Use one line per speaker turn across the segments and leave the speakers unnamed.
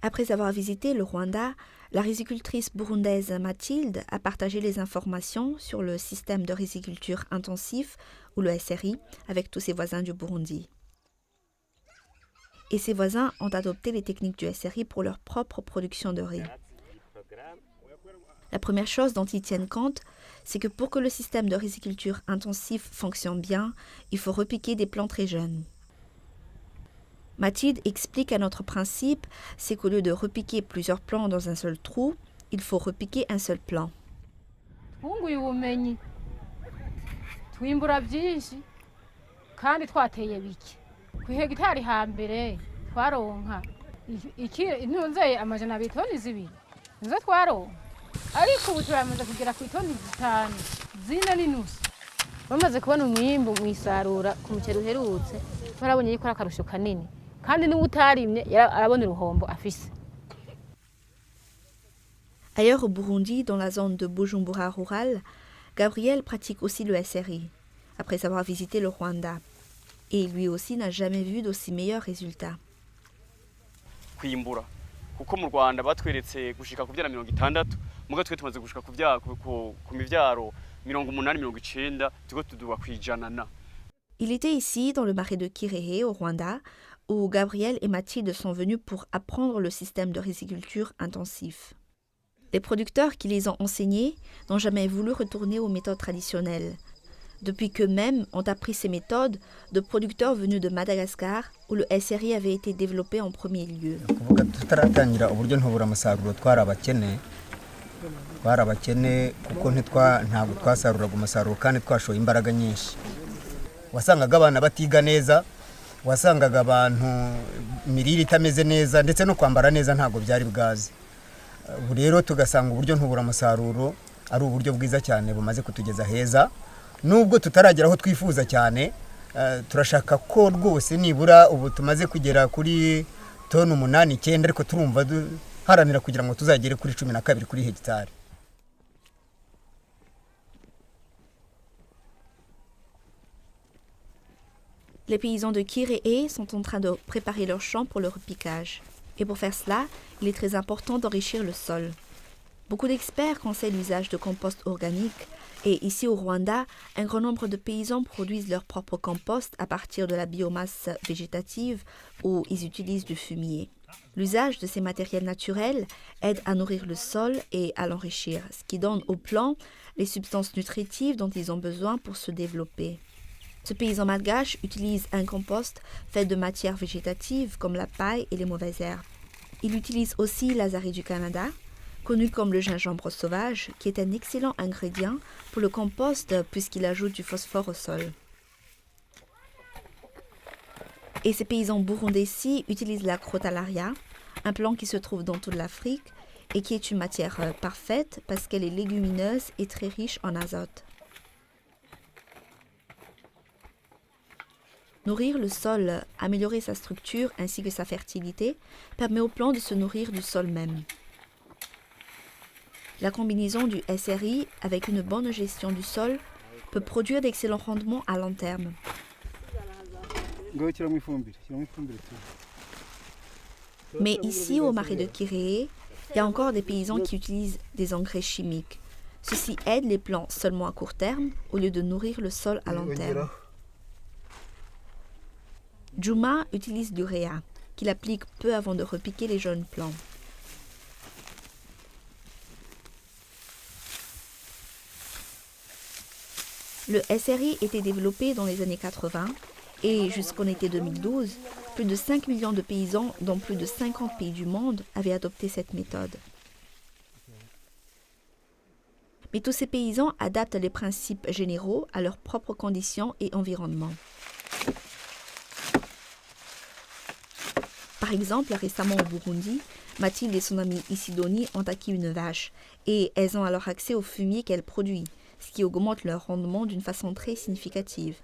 Après avoir visité le Rwanda, la rizicultrice burundaise Mathilde a partagé les informations sur le système de riziculture intensif, ou le SRI, avec tous ses voisins du Burundi. Et ses voisins ont adopté les techniques du SRI pour leur propre production de riz. La première chose dont ils tiennent compte, c'est que pour que le système de riziculture intensif fonctionne bien, il faut repiquer des plants très jeunes. Mathilde explique un autre principe, c'est qu'au lieu de repiquer plusieurs plants dans un seul trou, il faut repiquer un seul plant.
twunguye ubumenyi twimbura byinshi kandi twateye bike ku hegitari hambere twaronka intunzeye amajana abiri toni zibiri nizo twaronka ariko ubu turamaze kugera ku itoni zitanu zine n'inusu bamaze kubona umwimbu mwisarura ku muceri uherutse barabonye yuko ari akarusho kanini kandi niba utarimye arabona uruhombo afise.
Ailleurs au Burundi, dans la zone de Bujumbura rurale, Gabriel pratique aussi le SRI, après avoir visité le Rwanda. Et lui aussi n'a jamais vu d'aussi meilleurs résultats.
Kwimbura kuko mu Rwanda batweretse gushika ku byana 60 muga twe tumaze gushika ku mivyaro 80-90 tuko tuduba kwijanana.
Il était ici dans le marais de Kirehe au Rwanda où Gabriel et Mathilde sont venus pour apprendre le système de riziculture intensif. Les producteurs qui les ont enseignés n'ont jamais voulu retourner aux méthodes traditionnelles. Depuis qu'eux-mêmes ont appris ces méthodes, de producteurs venus de Madagascar, où le SRI avait été développé en premier lieu.
Tutaratangira uburyo ntubura amasaruro twarabakene kuko ntabwo twasaruraga umusaruro kandi twashoye imbaraga nyinshi. Wasangaga abana batiga neza, wasangaga abantu imirire itameze neza ndetse no kwambara neza ntabwo byari bwazi. Ubu rero tugasanga uburyo ntubura amasaruro ari uburyo bwiza cyane bumaze kutugeza heza. Nubwo tutaragera aho twifuza cyane, turashaka ko rwose nibura ubu tumaze kugera kuri toni 8-9 ariko turumva haranira kugira ngo tuzagere kuri 12 kuri hegitari.
Les paysans de Kirehe sont en train de préparer leurs champs pour le repiquage. Et pour faire cela, il est très important d'enrichir le sol. Beaucoup d'experts conseillent l'usage de compost organique et ici au Rwanda, un grand nombre de paysans produisent leur propre compost à partir de la biomasse végétative ou ils utilisent du fumier. L'usage de ces matériels naturels aide à nourrir le sol et à l'enrichir, ce qui donne aux plants les substances nutritives dont ils ont besoin pour se développer. Ce paysan malgache utilise un compost fait de matières végétatives comme la paille et les mauvaises herbes. Il utilise aussi l'azari du Canada, connu comme le gingembre sauvage, qui est un excellent ingrédient pour le compost puisqu'il ajoute du phosphore au sol. Et ces paysans burundais-ci utilisent la crotalaria, un plant qui se trouve dans toute l'Afrique et qui est une matière parfaite parce qu'elle est légumineuse et très riche en azote. Nourrir le sol, améliorer sa structure ainsi que sa fertilité, permet aux plants de se nourrir du sol même. La combinaison du SRI avec une bonne gestion du sol peut produire d'excellents rendements à long terme. Mais ici, au marais de Kirehe, il y a encore des paysans qui utilisent des engrais chimiques. Ceci aide les plants seulement à court terme au lieu de nourrir le sol à long terme. Juma utilise l'uréa, qu'il applique peu avant de repiquer les jeunes plants. Le SRI était développé dans les années 80 et jusqu'en été 2012, plus de 5 millions de paysans dans plus de 50 pays du monde avaient adopté cette méthode. Mais tous ces paysans adaptent les principes généraux à leurs propres conditions et environnement. Par exemple, récemment au Burundi, Mathilde et son amie Isidoni ont acquis une vache et elles ont alors accès au fumier qu'elle produit, ce qui augmente leur rendement d'une façon très significative.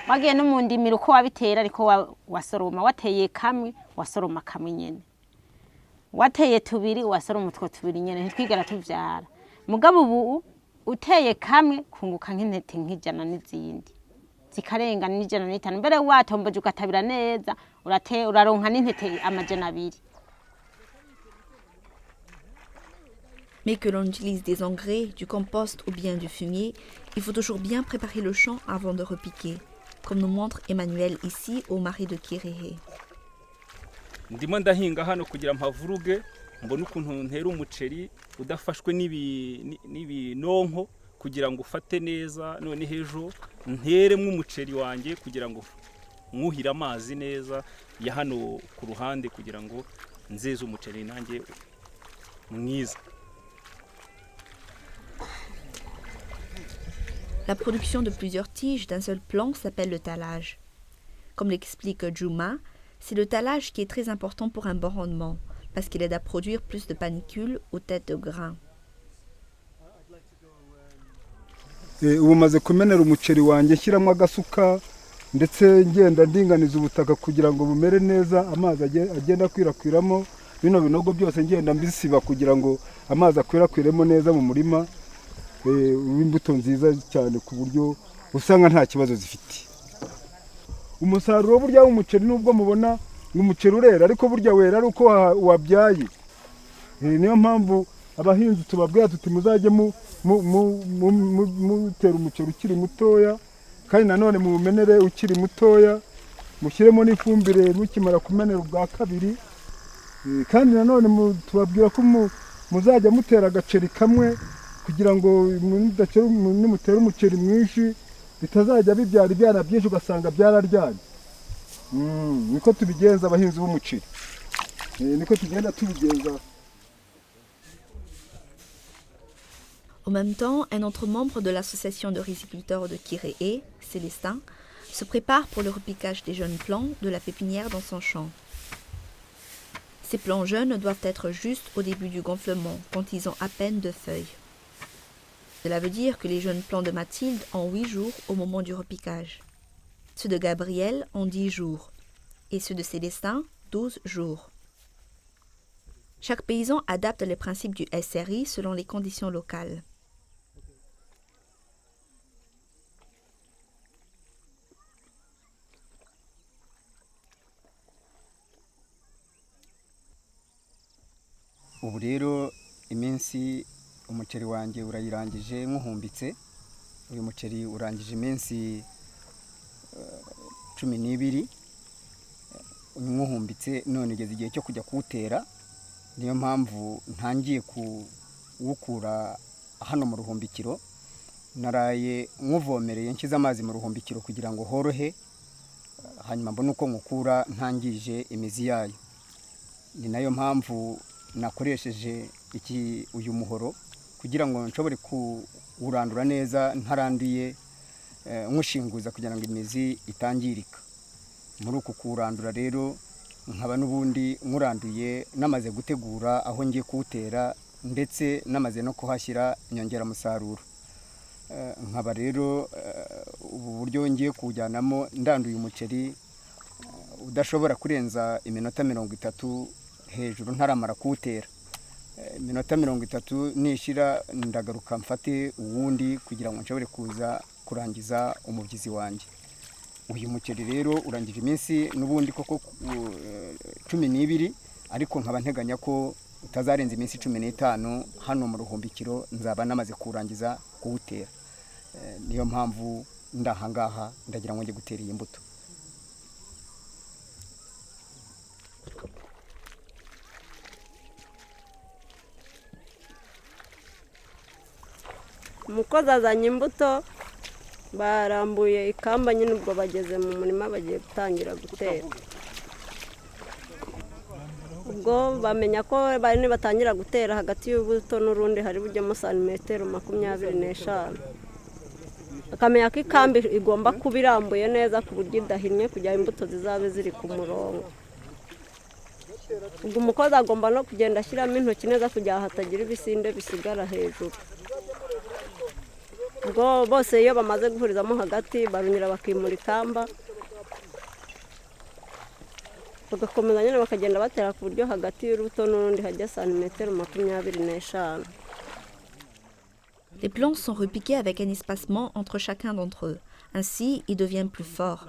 Wagiye no mu ndimiro uko wabitera ariko wasoroma wateye kamwe wasoroma kamwe nyene wateye tubiri wasoroma utwo tubiri nyene ntitwigara tuvyara mugabo ubu
uteye kamwe kunguka nk'intete nk'ijana n'izindi zikarenga n'ijana n'itanu mbere watomboje ugatabira neza uraronka n'intete amajana 2.
Mais que l'on utilise des engrais, du compost ou bien du fumier, il faut toujours bien préparer le champ avant de repiquer, comme nous montre Emmanuel ici au marais de Kirehe.
Ndimo ndahinga hano kugira mpavuruge mbona ukuntu ntera umuceri udafashwe n'ibinonko kugira ngo ufate neza none hejo nteremwe umuceri wanjye kugira ngo mwuhira amazi neza ya hano ku ruhande kugira ngo nzeze umuceri nanjye mwiza.
La production de plusieurs tiges d'un seul plant s'appelle le talage. Comme l'explique Juma, c'est le talage qui est très important pour un bon rendement, parce qu'il aide à produire plus de panicules aux têtes de grains.
Ubu maze kumenera umuceri wanjye nshyiramo agasuka ndetse ngenda ndinganiza ubutaka kugira ngo bumere neza, amazi agenda akwirakwiramo, bino binogo byose ngenda mbisiba kugira ngo amazi akwirakwiremo neza mu murima. Imbuto nziza cyane ku buryo usanga nta kibazo zifite. Umusaruro burya w'umuceri nubwo mubona umuceri urera ariko burya wera ari uko wabyaye. Niyo mpamvu abahinzi tubabwira tuti muzajye mutera umuceri ukiri mutoya kandi nanone mu bumenere ukiri mutoya mushyiremo n'ifumbire mukimara kumenera ubwa kabiri, kandi nanone tubabwira ko muzajya mutera agaceri kamwe kugira ngo nimutera umuceri mwinshi bitazajya bibyara ibyana byinshi ugasanga byararyanye. Niko tubigenza abahinzi b'umuceri, niko tugenda tubigenza.
En même temps, un autre membre de l'association de riziculteurs de Kirehe, Célestin, se prépare pour le repiquage des jeunes plants de la pépinière dans son champ. Ces plants jeunes doivent être juste au début du gonflement, quand ils ont à peine 2 feuilles. Cela veut dire que les jeunes plants de Mathilde ont 8 jours au moment du repiquage. Ceux de Gabriel ont 10 jours et ceux de Célestin 12 jours. Chaque paysan adapte les principes du SRI selon les conditions locales.
Ubu rero iminsi umuceri wanjye urayirangije nkuhumbitse. Uyu muceri urangije iminsi 12 nkuhumbitse, none igeze igihe cyo kujya kuwutera. Niyo mpamvu ntangiye kuwukura hano mu ruhumbikiro. Naraye nkuvomereye nshyize amazi mu ruhumbikiro kugira ngo horohe, hanyuma mbone uko nkukura ntangije imizi yayo. Ni nayo mpamvu nakoresheje uyu muhoro kugira ngo nshobore kuwurandura neza ntaranduye, nkushinguza kugira ngo imizi itangirika. Muri uku kuwurandura rero nkaba n'ubundi nkuranduye namaze gutegura aho ngiye kuwutera ndetse namaze no kuhashyira inyongeramusaruro. Nkaba rero ubu buryo ngiye kuwujyanamo ndanduye umuceri udashobora kurenza iminota 30 hejuru ntaramara kuwutera. Iminota 30 nishira ndagaruka mfate uwundi kugira ngo nshobore kuza kurangiza umubyizi wanjye. Uyu muceri rero urangije iminsi n'ubundi koko 12, ariko nkaba nteganya ko utazarenza iminsi 15 hano mu ruhumbikiro nzaba namaze kurangiza kuwutera. Niyo mpamvu ndahangaha ndagira ngo njye gutera iyi mbuto.
Umukozi azanye imbuto barambuye ikamba nyine ubwo bageze mu murima bagiye gutangira gutera. Ubwo bamenya ko bari batangira gutera hagati y'ubuto n'urundi hari bujyemo santimetero 25. Akamenya ko ikambi igomba kuba irambuye neza ku buryo idahinnye kugira imbuto zizabe ziri ku murongo. Ubwo umukozi agomba no kugenda ashyiramo intoki neza kugira hatagira ibisinde bisigara hejuru. Ubwo bose iyo bamaze guhurizamo hagati barunyira bakimura ikamba, bagakomeza nyine bakagenda batera ku buryo hagati y'urubuto n'urundi hajya santimetero 25.
Les plants sont repiqués avec un espacement entre chacun d'entre eux. Ainsi, ils deviennent plus forts.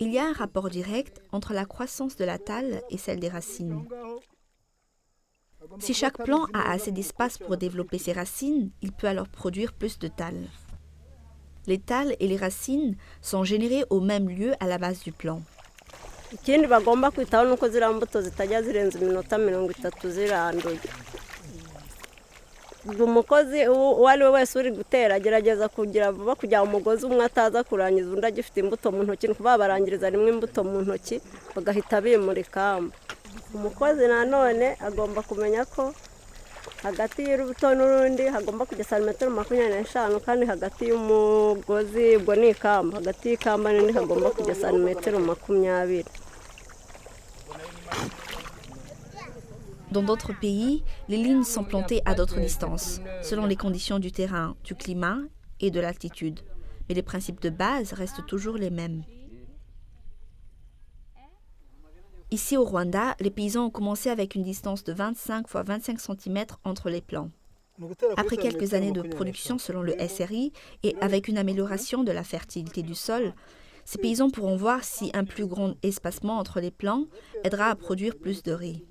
Il y a un rapport direct entre la croissance de la tale et celle des racines. Si chaque plant a assez d'espace pour développer ses racines, il peut alors produire plus de tale. Les tales et les racines sont générées au même lieu à la base du plant.
ikindi bagomba kwitaho nuko ziriya mbuto zitajya zirenza iminota 30 ziranduye. Umukozi uwo ari we wese uri gutera agerageza kugira vuba kugira umugozi umwe ataza kurangiza undi agifite imbuto mu ntoki, ni ukuvuga barangiriza rimwe imbuto mu ntoki bagahita bimura ikamba. Umukozi nanone agomba kumenya ko hagati y'urubuto n'urundi hagomba kujya santimetero 25 kandi hagati y'umugozi ubwo ni ikamba, hagati y'ikamba n'indi hagomba kujya santimetero 20.
Dans d'autres pays, les lignes sont plantées à d'autres distances, selon les conditions du terrain, du climat et de l'altitude. Mais les principes de base restent toujours les mêmes. Ici au Rwanda, les paysans ont commencé avec une distance de 25 x 25 cm entre les plants. Après quelques années de production selon le SRI et avec une amélioration de la fertilité du sol, ces paysans pourront voir si un plus grand espacement entre les plants aidera à produire plus de riz.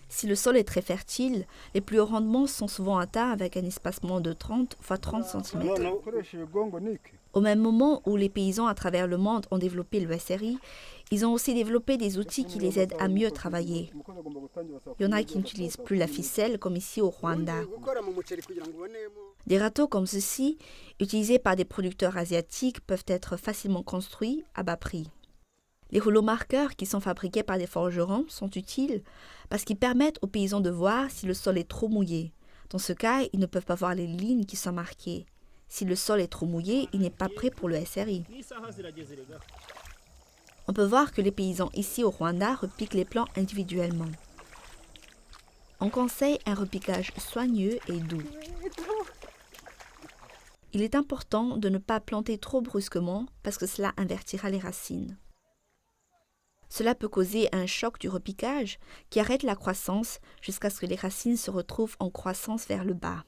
Si le sol est très fertile, les plus hauts rendements sont souvent atteints avec un espacement de 30 x 30 cm. Au même moment où les paysans à travers le monde ont développé le SRI, ils ont aussi développé des outils qui les aident à mieux travailler. Il y en a qui n'utilisent plus la ficelle comme ici au Rwanda. Des râteaux comme ceci, utilisés par des producteurs asiatiques, peuvent être facilement construits à bas prix. Les rouleaux marqueurs qui sont fabriqués par des forgerons sont utiles parce qu'ils permettent aux paysans de voir si le sol est trop mouillé. Dans ce cas, ils ne peuvent pas voir les lignes qui sont marquées. Si le sol est trop mouillé, il n'est pas prêt pour le SRI. On peut voir que les paysans ici au Rwanda repiquent les plants individuellement. On conseille un repiquage soigneux et doux. Il est important de ne pas planter trop brusquement parce que cela invertira les racines. Cela peut causer un choc du repiquage qui arrête la croissance jusqu'à ce que les racines se retrouvent en croissance vers le bas.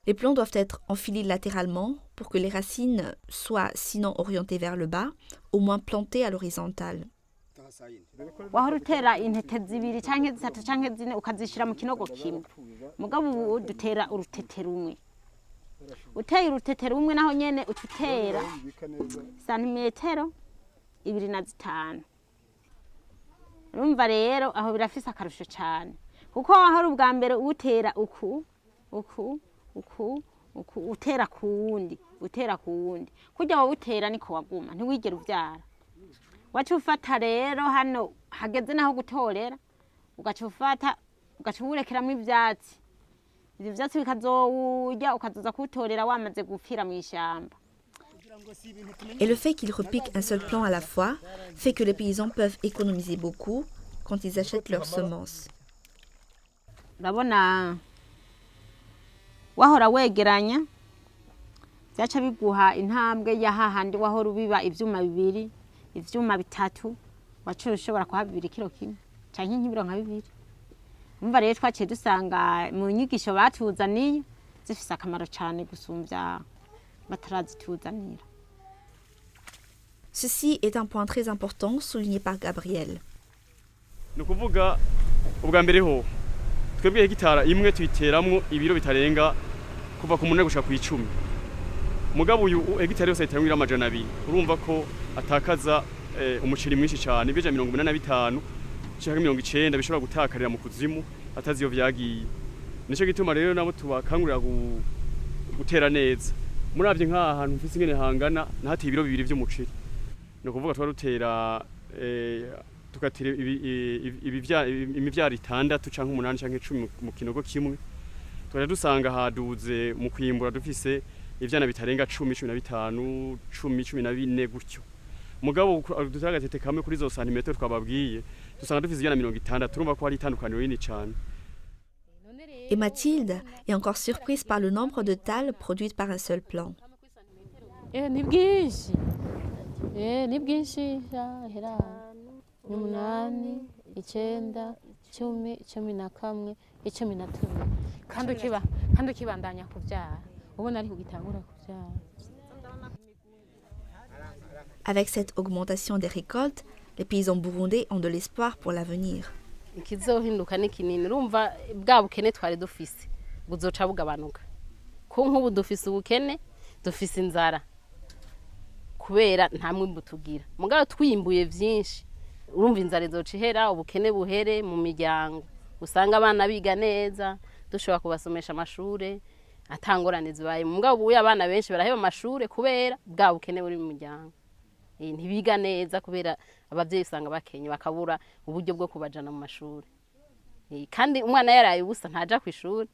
Les plants doivent être enfilés latéralement pour que les racines soient sinon orientées vers le bas, au moins plantées à l'horizontale.
wahora utera intete zibiri canke zitatu canke zine ukazishira mu kinogo kimwe mugabo ubu dutera urutete rumwe uteye urutete rumwe naho nyene ututera santimetero 25. Urumva rero aho birafise akarusho cyane kuko wahora ubwa mbere utera uku utera ku wundi kujya wowe utera niko waguma ntiwigera uvyara. Wacu ufata rero hano hageze naho gutorera ugaca ufata ugaca urekeramo ivyatsi, ivyo vyatsi bikazowurya ukazoza kutorera wamaze gupfira mu ishamba.
Et le fait qu'ils repiquent un seul plant à la fois fait que les paysans peuvent économiser beaucoup quand ils achètent leurs semences.
Urabona wahora wegeranya vyaca biguha intambwe ya hahandi wahora ubiba ivyuma bibiri ivyuma bitatu wacu ushobora kuhabibira ikiro kimwe canke nk'ibiro nka bibiri. Umva rero twaciye dusanga mu nyigisho batuzaniye zifise akamaro cyane gusumvya batarazituzanira.
Ceci est un point très important souligné par Gabriel.
Ni ukuvuga ubwa mbere ho twebwe hegitara imwe tuyiteramwo ibiro bitarenga kuva ku 8 gushika ku 10. Mugabo uyu hegitari yose itaramwira 200. Urumva ko atakaza umuceri mwinshi cyane ibyo 85 cyangwa 90 bishobora gutakarira mu kuzimu ataziyo vyagiye. Nico gituma rero nabo tubakangurira gutera neza. Muravye nk'aha hantu mfise ingene hangana nahati ibiro 2 by'umuceri. No kuvuga twarutera tukatira imivyaro 6 canke 8 canke 10 mu kinogo kimwe. Twari dusanga haduze mu kwimbura dufise ivyana bitarenga 10 15 10 14 gutyo. Mugabo dutaragatete kamwe kuri zo santimetero twababwiye dusanga dufise ivyana 60 turumva ko hari itandukaniro rinini cyane.
Et Mathilde est encore surprise par le nombre de tales produites par un seul plant.
Ni bwinshi hera 8 9 10 11 12 13 kandi ukibandanya kubyara ubona ari kugitangura kubyara.
Avec cette augmentation des récoltes, les paysans burundais ont de l'espoir pour l'avenir.
Ikizohinduka ni kinini, urumva bwa bukene twari dufise buzoca bugabanuka. Ko nk'ubu dufise ubukene, dufise inzara kubera nta mwimbu tugira. Mugabo twimbuye vyinshi, urumva inzara izoca ihera, ubukene buhere mu miryango. Usanga abana biga neza, dushobora kubasomesha amashure atangorane zibaye. Mugabo ubu abana benshi baraheba amashure kubera bwa bukene buri mu miryango. Ntibiga neza kubera abavyeyi usanga bakenye bakabura uburyo bwo kubajana mu mashuri. Kandi umwana yaraye ubusa ntaja ku ishuri,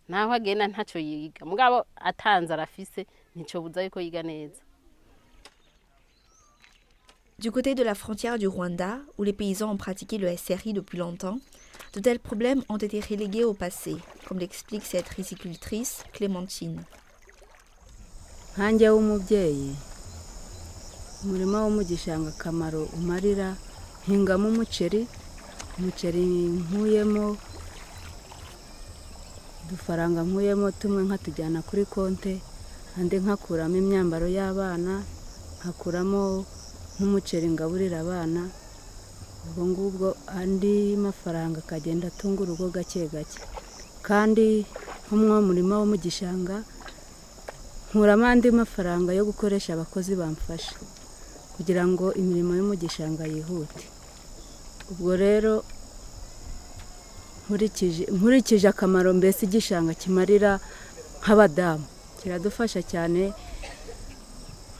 naho agenda ntaco yiga. Mugabo atanze arafise ntico buza yuko yiga neza.
Du côté de la frontière du Rwanda, où les paysans ont pratiqué le SRI depuis longtemps, de tels problèmes ont été relégués au passé, comme l'explique cette rizicultrice Clémentine.
Nkanjye w'umubyeyi, umurima wo mu gishanga akamaro umarira, hingamo umuceri nkuyemo, udufaranga nkuyemo tumwe nkatujyana kuri konte, andi nkakuramo imyambaro y'abana, nkakuramo n'umuceri ngaburira abana. Ubwo ngubwo andi mafaranga akagenda atunga urugo gake gake. Kandi nk'umwo murima wo mu gishanga nkuramo andi mafaranga yo gukoresha abakozi bamfasha kugira ngo imirimo yo mu gishanga yihute. Ubwo rero nkurikije akamaro mbese igishanga kimarira nk'abadamu, kiradufasha cyane.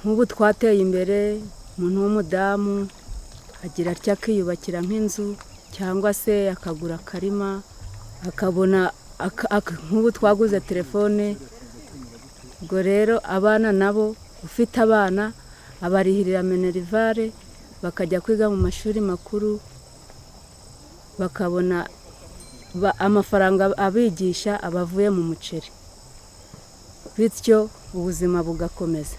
Nk'ubu twateye imbere, umuntu w'umudamu agira atya akiyubakira nk'inzu cyangwa se akagura akarima, akabona nk'ubu twaguze telefone. Ubwo rero abana nabo, ufite abana abarihirira minerivare bakajya kwiga mu mashuri makuru, bakabona amafaranga abigisha abavuye mu muceri, bityo ubuzima bugakomeza.